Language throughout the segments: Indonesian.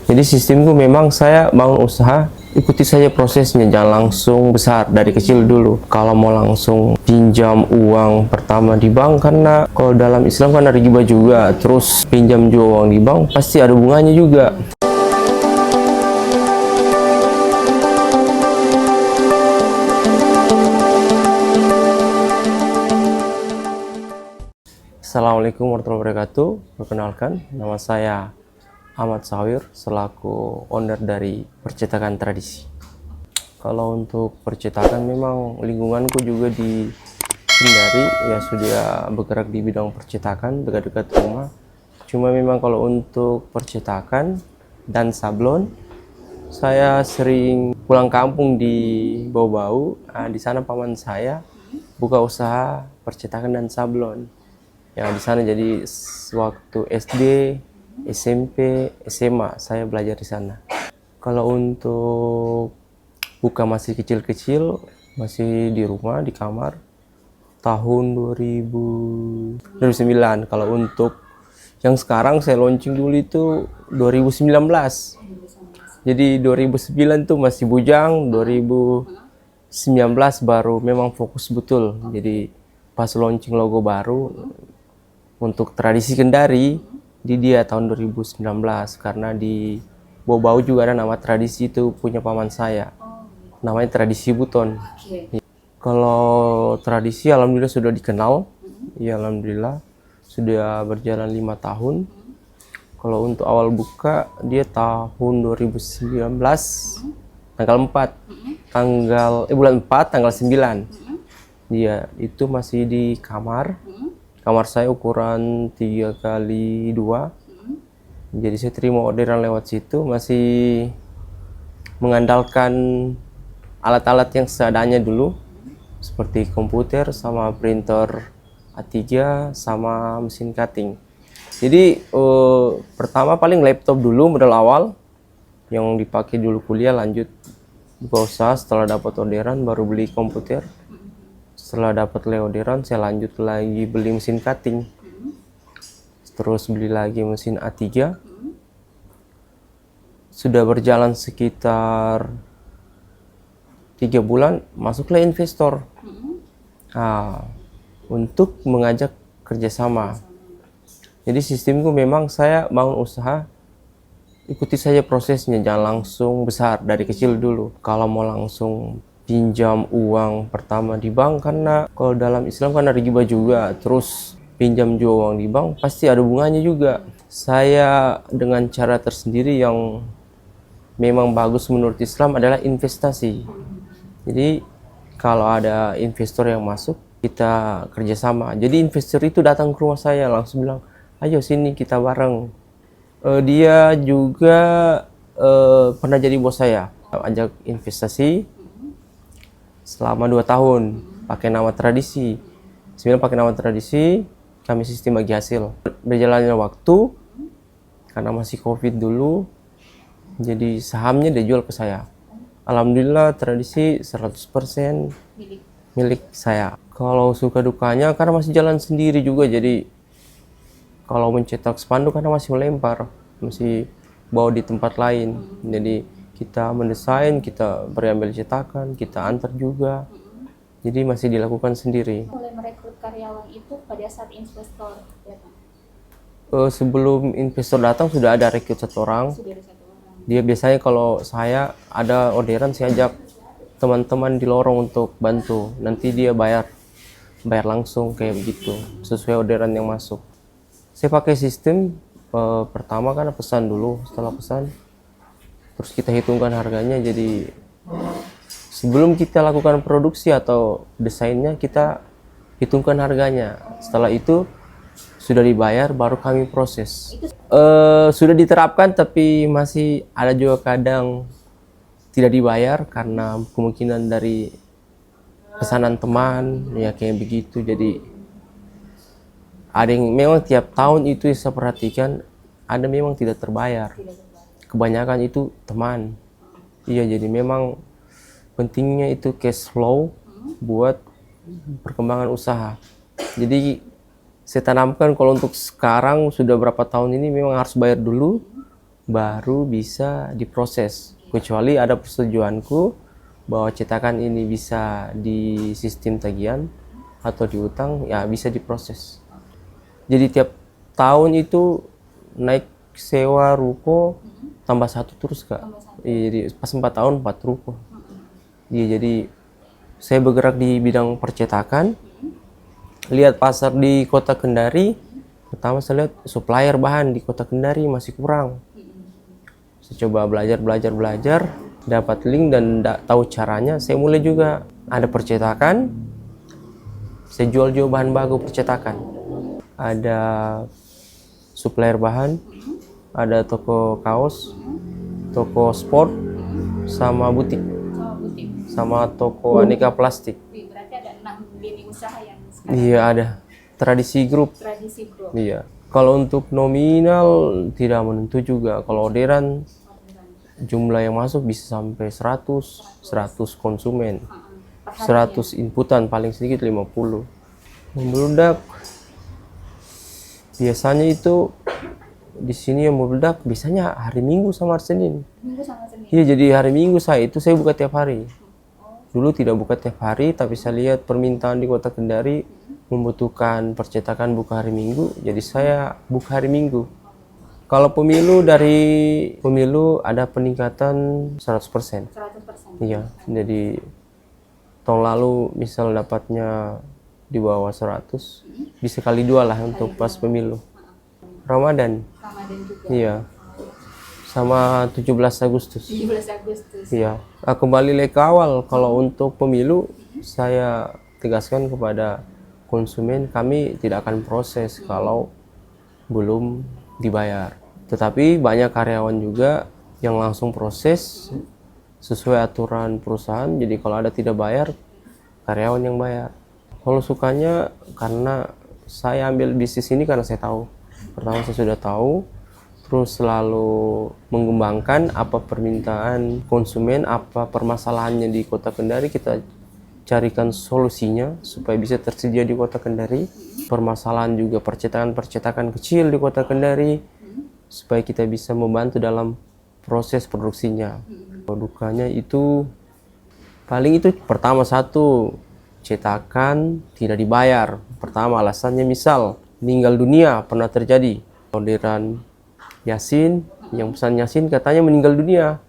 Jadi sistemku memang saya bangun usaha, ikuti saja prosesnya, jangan langsung besar, dari kecil dulu. Kalau mau langsung pinjam uang pertama di bank, karena kalau dalam Islam kan ada riba juga, terus pinjam juga uang di bank, pasti ada bunganya juga. Assalamualaikum warahmatullahi wabarakatuh. Perkenalkan, nama saya Ahmad Sawir selaku owner dari percetakan tradisi. Kalau untuk percetakan memang lingkunganku juga di Sindari ya sudah bergerak di bidang percetakan dekat-dekat rumah. Cuma memang kalau untuk percetakan dan sablon saya sering pulang kampung di Bau-Bau. Di sana paman saya buka usaha percetakan dan sablon. Ya di sana jadi waktu SD, SMP, SMA saya belajar di sana. Kalau untuk buka masih kecil-kecil, masih di rumah di kamar tahun 2009. Kalau untuk yang sekarang saya launching dulu itu 2019. Jadi 2009 tuh masih bujang, 2019 baru memang fokus betul. Jadi pas launching logo baru untuk tradisi Kendari di dia tahun 2019, karena di Bau-Bau juga ada nama tradisi itu punya paman saya, namanya tradisi Buton. Kalau tradisi alhamdulillah sudah dikenal, ya alhamdulillah sudah berjalan 5 tahun. Kalau untuk awal buka dia tahun 2019 tanggal 4 bulan 4 tanggal 9. Dia itu masih di kamar saya ukuran 3x2. Jadi saya terima orderan lewat situ, masih mengandalkan alat-alat yang seadanya dulu, seperti komputer sama printer A3 sama mesin cutting. Jadi pertama paling laptop dulu modal awal yang dipakai dulu kuliah, lanjut buka usaha. Setelah dapat orderan baru beli komputer. Setelah dapat orderan saya lanjut lagi beli mesin cutting, terus beli lagi mesin A3. Sudah berjalan sekitar 3 bulan, masuklah investor untuk mengajak kerjasama. Jadi sistemku memang saya bangun usaha, ikuti saja prosesnya, jangan langsung besar, dari kecil dulu. Kalau mau langsung pinjam uang pertama di bank, karena kalau dalam Islam kan ada riba juga, terus pinjam juga uang di bank pasti ada bunganya juga. Saya dengan cara tersendiri yang memang bagus menurut Islam adalah investasi. Jadi kalau ada investor yang masuk, kita kerjasama. Jadi investor itu datang ke rumah saya langsung bilang, ayo sini kita bareng. Dia juga pernah jadi bos saya, ajak investasi selama 2 tahun pakai nama tradisi. Sebenarnya pakai nama tradisi, kami sistem bagi hasil. Berjalannya waktu, karena masih COVID dulu, jadi sahamnya dijual ke saya. Alhamdulillah tradisi 100% milik saya. Kalau suka dukanya karena masih jalan sendiri juga, jadi kalau mencetak spanduk karena masih melempar, masih bawa di tempat lain. Jadi kita mendesain, kita beri cetakan, kita antar juga. Jadi masih dilakukan sendiri. Mulai merekrut karyawan itu pada saat investor datang? Sebelum investor datang sudah ada rekrut 1 orang. Sudah ada 1 orang. Dia biasanya kalau saya ada orderan, saya ajak teman-teman di lorong untuk bantu. Nanti dia bayar langsung kayak begitu, sesuai orderan yang masuk. Saya pakai sistem pertama karena pesan dulu, setelah pesan terus kita hitungkan harganya. Jadi sebelum kita lakukan produksi atau desainnya, kita hitungkan harganya. Setelah itu sudah dibayar baru kami proses. Sudah diterapkan, tapi masih ada juga kadang tidak dibayar karena kemungkinan dari pesanan teman ya kayak begitu. Jadi ada yang memang tiap tahun itu saya perhatikan, ada memang tidak terbayar. Kebanyakan itu teman. Iya, jadi memang pentingnya itu cash flow buat perkembangan usaha. Jadi saya tanamkan kalau untuk sekarang sudah berapa tahun ini memang harus bayar dulu, baru bisa diproses. Kecuali ada persetujuanku bahwa cetakan ini bisa di sistem tagihan atau diutang, ya bisa diproses. Jadi tiap tahun itu naik sewa ruko tambah satu terus kak. Iya, jadi pas 4 tahun 4 ruko. Iya, jadi saya bergerak di bidang percetakan. Lihat pasar di kota Kendari, pertama saya lihat supplier bahan di kota Kendari masih kurang. Saya coba belajar, dapat link dan tahu caranya. Saya mulai juga ada percetakan. Saya jual bahan baku percetakan. Ada supplier bahan, ada toko kaos, toko sport, sama butik, sama toko aneka plastik. Berarti ada 6 lini usaha yang sekarang. Iya ada. Tradisi grup. Iya. Kalau untuk nominal tidak menentu juga. Kalau orderan jumlah yang masuk bisa sampai 100 konsumen. 100 inputan, paling sedikit 50. Membludak biasanya itu di sini yang membludak biasanya hari Minggu sama hari Senin. Iya, jadi hari Minggu saya buka tiap hari. Dulu tidak buka tiap hari, tapi saya lihat permintaan di kota Kendari membutuhkan percetakan buka hari Minggu, jadi saya buka hari Minggu. Kalau pemilu, dari pemilu ada peningkatan 100%. Iya, jadi tahun lalu misal dapatnya di bawah 100, bisa kali 2 lah untuk pas pemilu. Ramadan juga. Iya. Sama 17 Agustus. Iya. Kembali lagi ke awal, kalau untuk pemilu saya tegaskan kepada konsumen, kami tidak akan proses kalau belum dibayar. Tetapi banyak karyawan juga yang langsung proses sesuai aturan perusahaan. Jadi kalau ada tidak bayar, karyawan yang bayar. Kalau sukanya karena saya ambil bisnis ini karena saya tahu. Pertama saya sudah tahu, terus selalu mengembangkan apa permintaan konsumen, apa permasalahannya di kota Kendari, kita carikan solusinya supaya bisa tersedia di kota Kendari. Permasalahan juga percetakan kecil di kota Kendari supaya kita bisa membantu dalam proses produksinya. Dukanya itu paling itu pertama, satu, cetakan tidak dibayar. Pertama alasannya misal meninggal dunia, pernah terjadi orderan Yasin, yang pesan Yasin katanya meninggal dunia.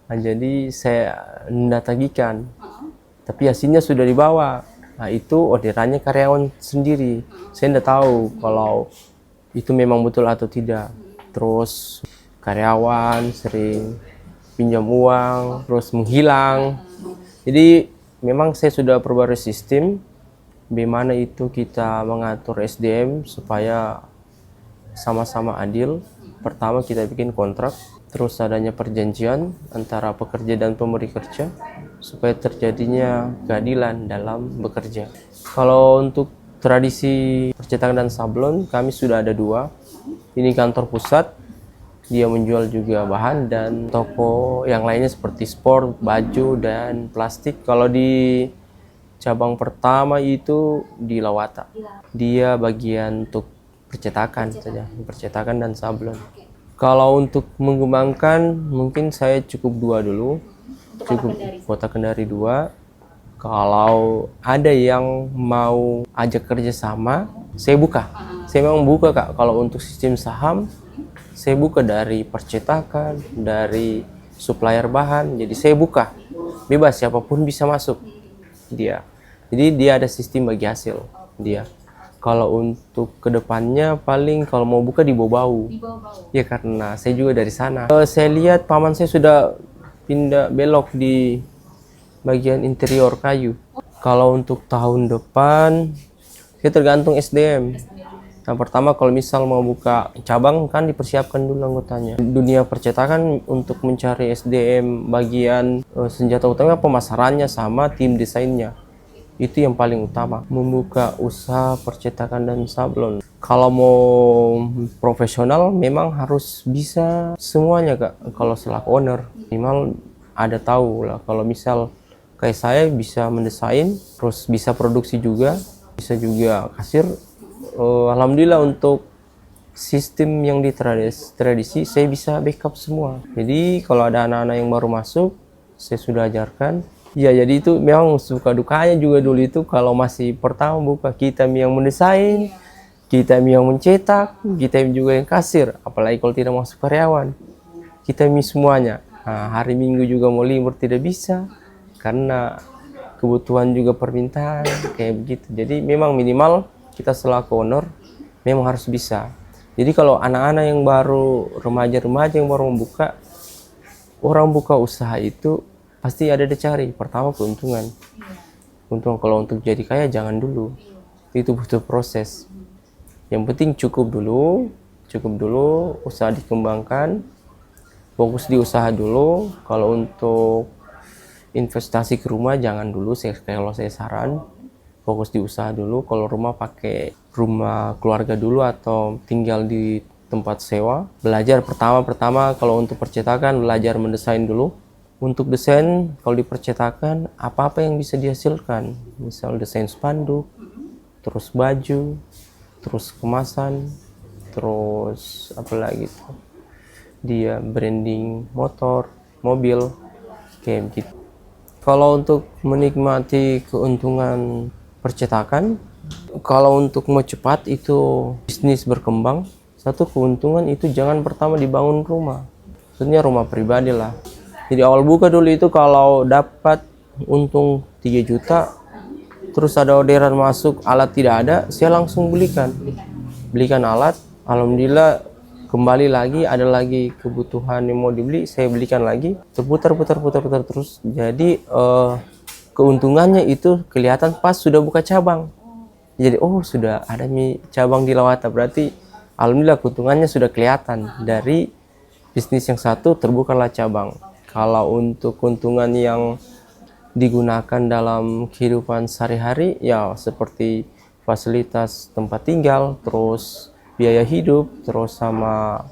Nah, jadi saya tidak tagihkan. Tapi Yasinnya sudah dibawa. Nah, itu orderannya karyawan sendiri. Saya tidak tahu kalau itu memang betul atau tidak. Terus karyawan sering pinjam uang, terus menghilang. Jadi memang saya sudah perbarui sistem bagaimana itu kita mengatur SDM supaya sama-sama adil. Pertama kita bikin kontrak, terus adanya perjanjian antara pekerja dan pemberi kerja supaya terjadinya keadilan dalam bekerja. Kalau untuk tradisi percetakan dan sablon, kami sudah ada 2. Ini kantor pusat, dia menjual juga bahan, dan toko yang lainnya seperti sport, baju, dan plastik. Kalau di cabang pertama itu di Lawata, dia bagian untuk percetakan saja, percetakan dan sablon. Kalau untuk mengembangkan mungkin saya cukup 2 dulu, cukup kota Kendari 2. Kalau ada yang mau ajak kerjasama, saya buka. Saya memang buka kak. Kalau untuk sistem saham, saya buka dari percetakan, dari supplier bahan. Jadi saya buka, bebas siapapun bisa masuk dia. Jadi dia ada sistem bagi hasil dia. Kalau untuk kedepannya paling kalau mau buka di Bau-Bau. Ya karena saya juga dari sana. Saya lihat paman saya sudah pindah belok di bagian interior kayu. Kalau untuk tahun depan, saya tergantung SDM. Nah, pertama kalau misal mau buka cabang kan dipersiapkan dulu anggotanya. Dunia percetakan untuk mencari SDM bagian senjata utama pemasarannya sama tim desainnya. Itu yang paling utama, membuka usaha percetakan dan sablon. Kalau mau profesional memang harus bisa semuanya kak. Kalau selaku owner minimal ada tahu lah. Kalau misal kayak saya bisa mendesain, terus bisa produksi juga, bisa juga kasir. Alhamdulillah untuk sistem yang di tradisi saya bisa backup semua. Jadi kalau ada anak-anak yang baru masuk, saya sudah ajarkan. Ya, jadi itu memang suka dukanya juga dulu itu kalau masih pertama buka, kita yang mendesain, kita yang mencetak, kita juga yang kasir. Apalagi kalau tidak masuk karyawan, kita semuanya. Nah, hari Minggu juga mau libur tidak bisa karena kebutuhan juga permintaan kayak begitu. Jadi memang minimal kita selaku owner memang harus bisa. Jadi kalau anak-anak yang baru, remaja-remaja yang baru membuka, orang buka usaha itu pasti ada dicari. Pertama keuntungan. Untung kalau untuk jadi kaya jangan dulu. Itu butuh proses. Yang penting cukup dulu usaha dikembangkan. Fokus di usaha dulu. Kalau untuk investasi ke rumah jangan dulu, kalau saya saran fokus di usaha dulu. Kalau rumah pakai rumah keluarga dulu atau tinggal di tempat sewa. Belajar pertama kalau untuk percetakan belajar mendesain dulu. Untuk desain kalau di percetakan apa-apa yang bisa dihasilkan, misal desain spanduk, terus baju, terus kemasan, terus apa lagi tuh, dia branding motor, mobil, kayak gitu. Kalau untuk menikmati keuntungan percetakan, kalau untuk mau cepat itu bisnis berkembang, satu keuntungan itu jangan pertama dibangun rumah, maksudnya rumah pribadi lah. Jadi awal buka dulu itu kalau dapat untung 3 juta, terus ada orderan masuk, alat tidak ada, saya langsung belikan alat. Alhamdulillah kembali lagi, ada lagi kebutuhan yang mau dibeli, saya belikan lagi, terputar terus. Jadi keuntungannya itu kelihatan pas sudah buka cabang. Jadi sudah ada cabang di Lawata, berarti alhamdulillah keuntungannya sudah kelihatan dari bisnis yang satu terbukalah cabang. Kalau untuk keuntungan yang digunakan dalam kehidupan sehari-hari, ya seperti fasilitas tempat tinggal, terus biaya hidup, terus sama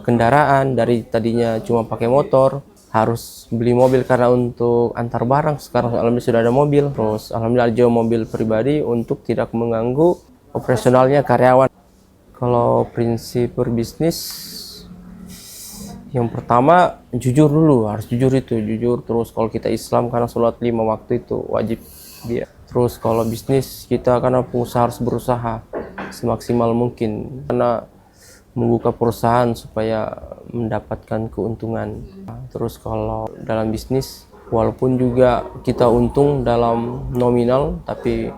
kendaraan. Dari tadinya cuma pakai motor, harus beli mobil karena untuk antar barang, sekarang alhamdulillah sudah ada mobil. Terus alhamdulillah ada juga mobil pribadi untuk tidak mengganggu operasionalnya karyawan. Kalau prinsip berbisnis, yang pertama jujur dulu, harus jujur, terus kalau kita Islam karena sholat 5 waktu itu wajib dia. Terus kalau bisnis kita karena pengusaha harus berusaha semaksimal mungkin karena membuka perusahaan supaya mendapatkan keuntungan. Terus kalau dalam bisnis walaupun juga kita untung dalam nominal tapi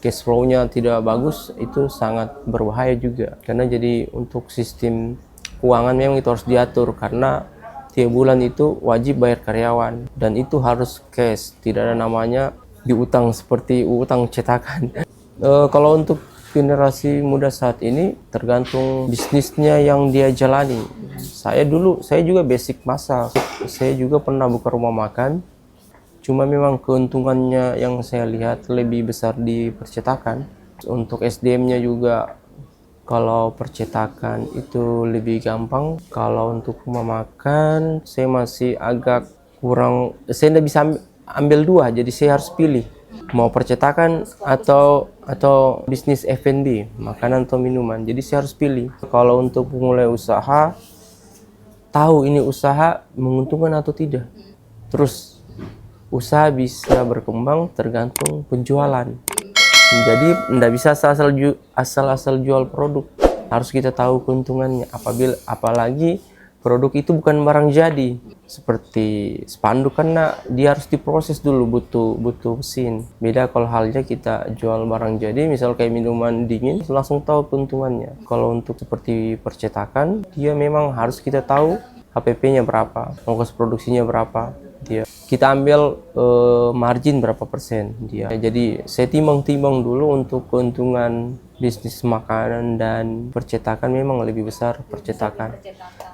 cash flow-nya tidak bagus, itu sangat berbahaya juga. Karena jadi untuk sistem keuangan memang itu harus diatur karena tiap bulan itu wajib bayar karyawan dan itu harus cash, tidak ada namanya diutang seperti utang cetakan. Kalau untuk generasi muda saat ini tergantung bisnisnya yang dia jalani. Saya juga basic masak, saya juga pernah buka rumah makan, cuma memang keuntungannya yang saya lihat lebih besar di percetakan. Untuk SDM-nya juga kalau percetakan itu lebih gampang. Kalau untuk rumah makan saya masih agak kurang, saya tidak bisa ambil dua, jadi saya harus pilih mau percetakan atau bisnis F&B, makanan atau minuman. Jadi saya harus pilih. Kalau untuk memulai usaha, tahu ini usaha menguntungkan atau tidak. Terus usaha bisa berkembang tergantung penjualan. Jadi tidak bisa asal-asal jual produk, harus kita tahu keuntungannya. Apalagi produk itu bukan barang jadi, seperti spanduk karena dia harus diproses dulu, butuh mesin. Beda kalau halnya kita jual barang jadi, misal kayak minuman dingin, langsung tahu keuntungannya. Kalau untuk seperti percetakan, dia memang harus kita tahu HPP-nya berapa, ongkos produksinya berapa. Kita ambil margin berapa persen dia. Jadi saya timbang dulu untuk keuntungan bisnis makanan dan percetakan memang lebih besar percetakan.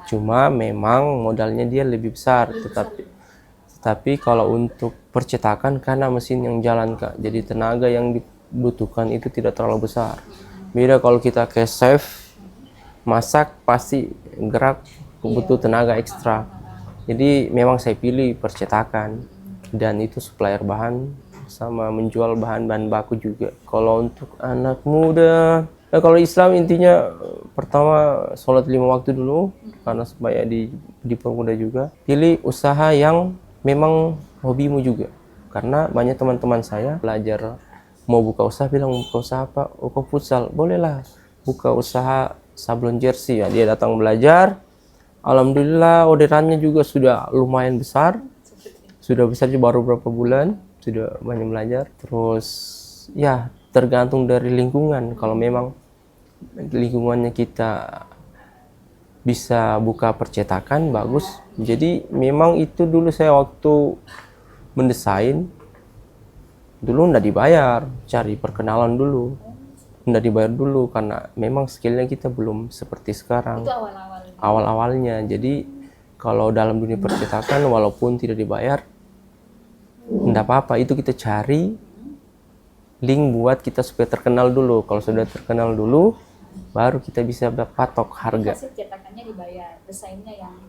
Cuma memang modalnya dia lebih besar, tetapi kalau untuk percetakan karena mesin yang jalan Kak, jadi tenaga yang dibutuhkan itu tidak terlalu besar. Beda kalau kita cash save, masak pasti gerak, butuh tenaga ekstra. Jadi memang saya pilih percetakan dan itu supplier bahan sama menjual bahan-bahan baku juga. Kalau untuk anak muda Nah, kalau Islam intinya pertama sholat 5 waktu dulu karena supaya dipermudah juga. Pilih usaha yang memang hobimu juga. Karena banyak teman-teman saya belajar mau buka usaha bilang mau buka usaha apa? Buka futsal. Bolehlah buka usaha sablon jersey ya. Dia datang belajar. Alhamdulillah orderannya juga sudah lumayan besar. Sudah besar juga baru berapa bulan, sudah banyak belajar. Terus ya tergantung dari lingkungan. Kalau memang lingkungannya kita bisa buka percetakan bagus. Jadi memang itu dulu saya waktu mendesain dulu nggak dibayar, cari perkenalan dulu. Nggak dibayar dulu karena memang skillnya kita belum seperti sekarang. Itu awal-awal. Awal-awalnya. Jadi kalau dalam dunia percetakan walaupun tidak dibayar nggak apa-apa, itu kita cari link buat kita supaya terkenal dulu. Kalau sudah terkenal dulu baru kita bisa patok harga. Hasil cetakannya dibayar,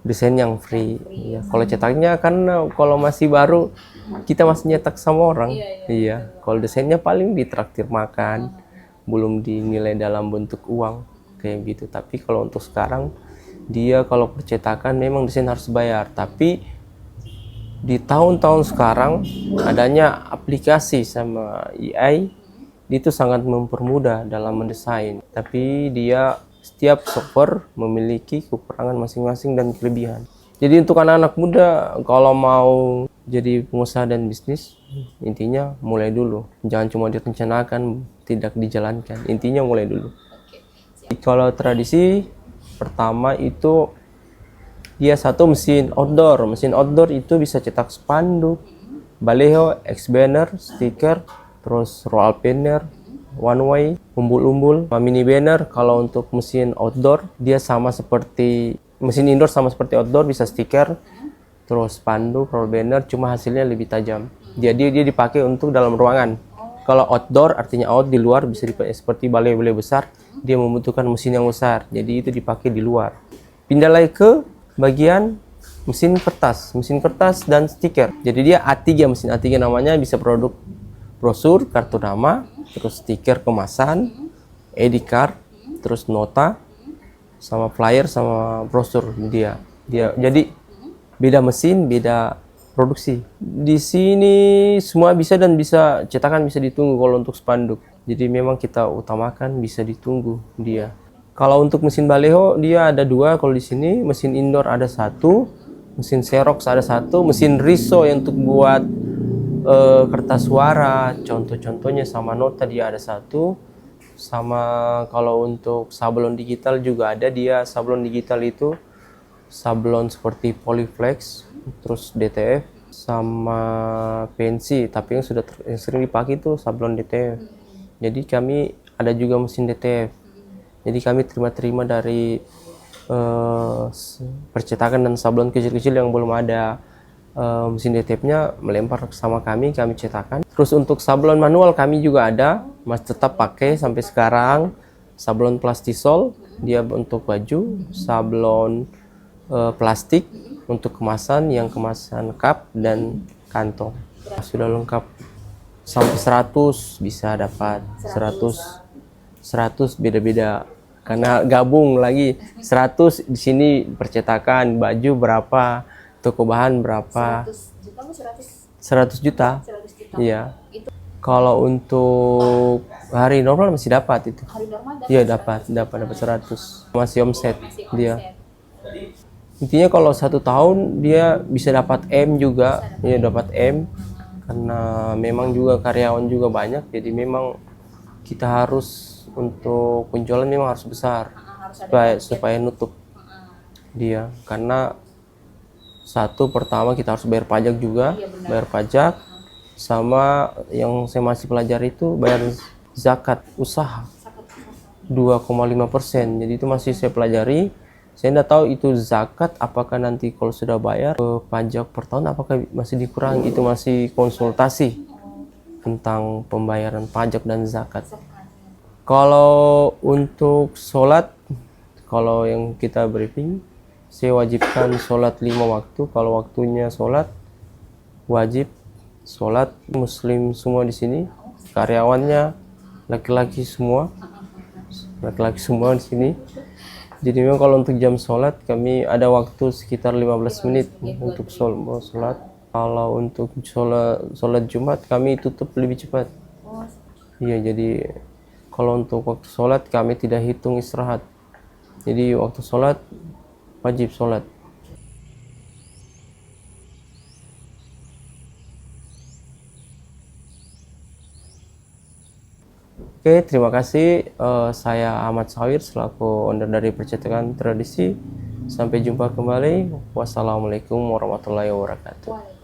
Desain yang free. free. Iya. Kalau cetaknya kan kalau masih baru kita masih nyetak sama orang. Iya. Kalau desainnya paling ditraktir makan, belum dinilai dalam bentuk uang kayak gitu. Tapi kalau untuk sekarang dia kalau percetakan memang desain harus bayar. Tapi di tahun-tahun sekarang adanya aplikasi sama AI itu sangat mempermudah dalam mendesain. Tapi dia setiap software memiliki kekurangan masing-masing dan kelebihan. Jadi untuk anak-anak muda kalau mau jadi pengusaha dan bisnis, intinya mulai dulu. Jangan cuma direncanakan, tidak dijalankan. Intinya mulai dulu. Kalau tradisi pertama itu dia satu mesin outdoor. Mesin outdoor itu bisa cetak spanduk, baleho, X-banner, stiker, terus roll banner, one way, umbul-umbul, mini banner. Kalau untuk mesin outdoor dia sama seperti mesin indoor, sama seperti outdoor, bisa stiker, terus spanduk, roll banner, cuma hasilnya lebih tajam. Jadi dia dipakai untuk dalam ruangan. Kalau outdoor artinya out, di luar, bisa dipakai seperti bale-bale besar, dia membutuhkan mesin yang besar. Jadi itu dipakai di luar. Pindah lagi ke bagian mesin kertas dan stiker. Jadi dia A3, mesin A3 namanya, bisa produk brosur, kartu nama, terus stiker kemasan, ID card, terus nota, sama flyer, sama brosur dia. Jadi beda mesin, beda produksi. Di sini semua bisa dan bisa cetakan bisa ditunggu kalau untuk spanduk. Jadi memang kita utamakan bisa ditunggu dia. Kalau untuk mesin baleho dia ada dua kalau di sini, mesin indoor ada satu, mesin Xerox ada satu, mesin riso yang untuk buat kertas suara, contoh-contohnya sama nota dia ada satu, sama kalau untuk sablon digital juga ada dia. Sablon digital itu sablon seperti Polyflex, terus DTF, sama pensi, tapi yang sering dipakai itu sablon DTF. Jadi kami ada juga mesin DTF. Jadi kami terima dari percetakan dan sablon kecil-kecil yang belum ada mesin DTF-nya, melempar sama kami cetakan. Terus untuk sablon manual kami juga ada, masih tetap pakai sampai sekarang. Sablon plastisol dia untuk baju, sablon plastik untuk kemasan, yang kemasan cup dan kantong. Sudah lengkap sampai 100 bisa dapat 100 beda-beda karena gabung lagi 100 di sini percetakan baju berapa, toko bahan berapa, 100 juta. Iya. Kalau untuk hari normal masih dapat itu. Iya dapat 100, masih omset dia. Intinya kalau 1 tahun dia bisa dapat M juga, dia dapat M karena memang juga karyawan juga banyak, jadi memang kita harus untuk penjualan memang harus besar supaya nutup dia. Karena satu pertama kita harus bayar pajak juga, bayar pajak, sama yang saya masih pelajari itu bayar zakat usaha 2,5%. Jadi itu masih saya pelajari. Saya tidak tahu itu zakat apakah nanti kalau sudah bayar pajak per tahun apakah masih dikurangi. Itu masih konsultasi tentang pembayaran pajak dan zakat. Kalau untuk sholat, kalau yang kita briefing, saya wajibkan sholat 5 waktu. Kalau waktunya sholat, wajib sholat. Muslim semua di sini, karyawannya laki-laki semua. laki-laki semua di sini. Jadi memang kalau untuk jam sholat kami ada waktu sekitar 15 menit untuk sholat. Kalau untuk sholat Jumat kami tutup lebih cepat. Oh, Iya, jadi kalau untuk waktu sholat kami tidak hitung istirahat. Jadi waktu sholat wajib sholat. Oke, terima kasih. Saya Ahmad Sawir selaku owner dari Percetakan Tradisi. Sampai jumpa kembali. Wassalamualaikum warahmatullahi wabarakatuh. waalaikumsalam.